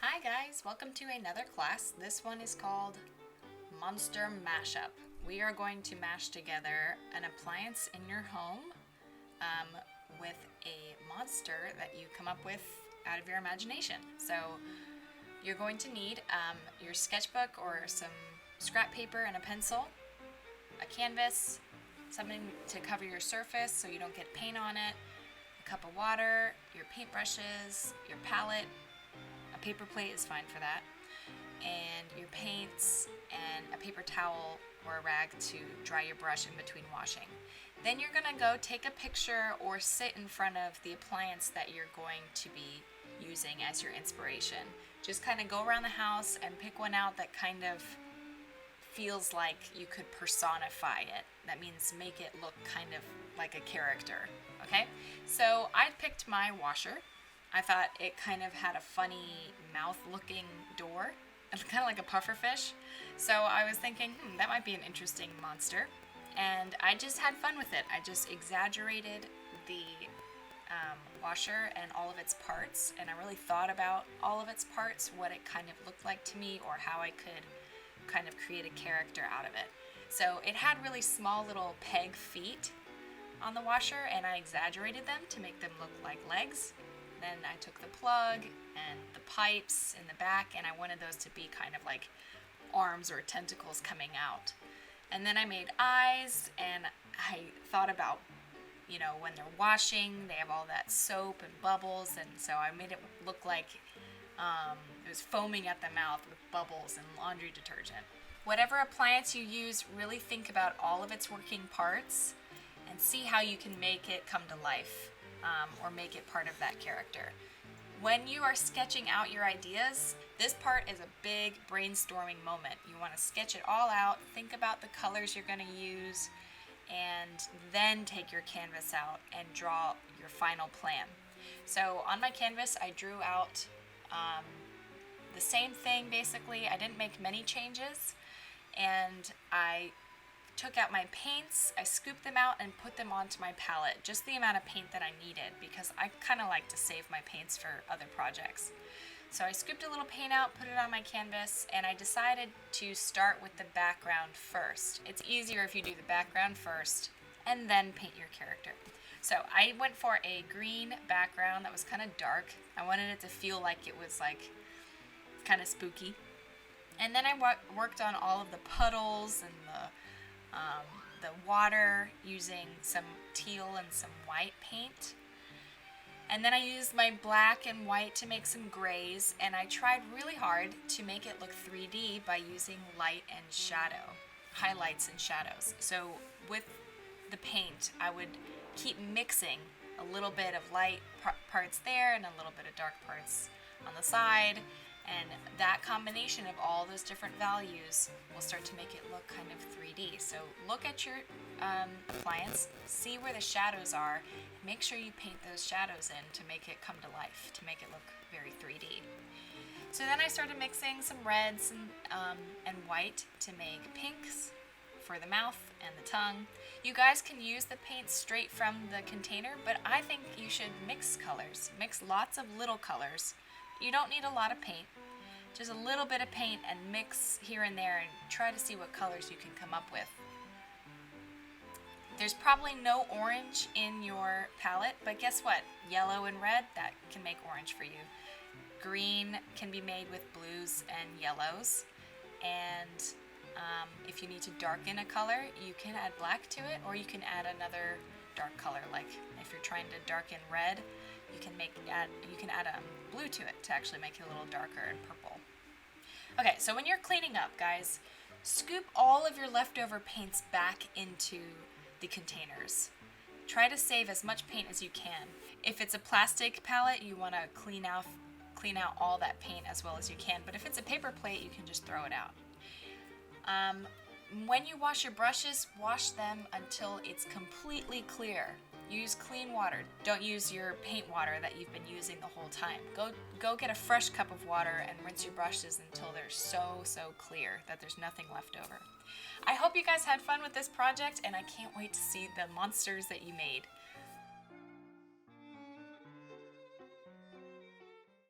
Hi guys, welcome to another class. This one is called Monster Mashup. We are going to mash together an appliance in your home with a monster that you come up with out of your imagination. So you're going to need your sketchbook or some scrap paper and a pencil, a canvas, something to cover your surface so you don't get paint on it, a cup of water, your paintbrushes, your palette. A paper plate is fine for that, and your paints and a paper towel or a rag to dry your brush in between washing. Then you're going to go take a picture or sit in front of the appliance that you're going to be using as your inspiration. Just kind of go around the house and pick one out that kind of feels like you could personify it. That means make it look kind of like a character, okay? So I picked my washer. I thought it kind of had a funny mouth-looking door, kind of like a pufferfish. So I was thinking, that might be an interesting monster. And I just had fun with it. I just exaggerated the washer and all of its parts, and I really thought about all of its parts, what it kind of looked like to me, or how I could kind of create a character out of it. So it had really small little peg feet on the washer, and I exaggerated them to make them look like legs. Then I took the plug and the pipes in the back, and I wanted those to be kind of like arms or tentacles coming out. And then I made eyes, and I thought about, when they're washing, they have all that soap and bubbles, and so I made it look like it was foaming at the mouth with bubbles and laundry detergent. Whatever appliance you use, really think about all of its working parts and see how you can make it come to life. Or make it part of that character. When you are sketching out your ideas, this part is a big brainstorming moment. You want to sketch it all out, think about the colors you're going to use, and then take your canvas out and draw your final plan. So on my canvas, I drew out the same thing basically. I didn't make many changes, and I took out my paints, I scooped them out and put them onto my palette, just the amount of paint that I needed, because I kind of like to save my paints for other projects. So I scooped a little paint out, put it on my canvas, and I decided to start with the background first. It's easier if you do the background first and then paint your character. So I went for a green background that was kind of dark. I wanted it to feel like it was like kind of spooky. And then I worked on all of the puddles and the water using some teal and some white paint. And then I used my black and white to make some grays, and I tried really hard to make it look 3D by using light and shadow, highlights and shadows. So with the paint, I would keep mixing a little bit of light parts there and a little bit of dark parts on the side. And that combination of all those different values will start to make it look kind of 3D. So look at your appliance, see where the shadows are, make sure you paint those shadows in to make it come to life, to make it look very 3D. So then I started mixing some reds and white to make pinks for the mouth and the tongue. You guys can use the paint straight from the container, but I think you should mix colors. Mix lots of little colors. You don't need a lot of paint, just a little bit of paint, and mix here and there and try to see what colors you can come up with. There's probably no orange in your palette, but guess what? Yellow and red, that can make orange for you. Green can be made with blues and yellows, and if you need to darken a color, you can add black to it, or you can add another dark color. Like if you're trying to darken red, you can add blue to it to actually make it a little darker and purple. Okay, so when you're cleaning up, guys, scoop all of your leftover paints back into the containers. Try to save as much paint as you can. If it's a plastic palette, you want to clean out all that paint as well as you can. But if it's a paper plate, you can just throw it out. When you wash your brushes, wash them until it's completely clear. Use clean water. Don't use your paint water that you've been using the whole time. Go get a fresh cup of water and rinse your brushes until they're so clear that there's nothing left over. I hope you guys had fun with this project, and I can't wait to see the monsters that you made.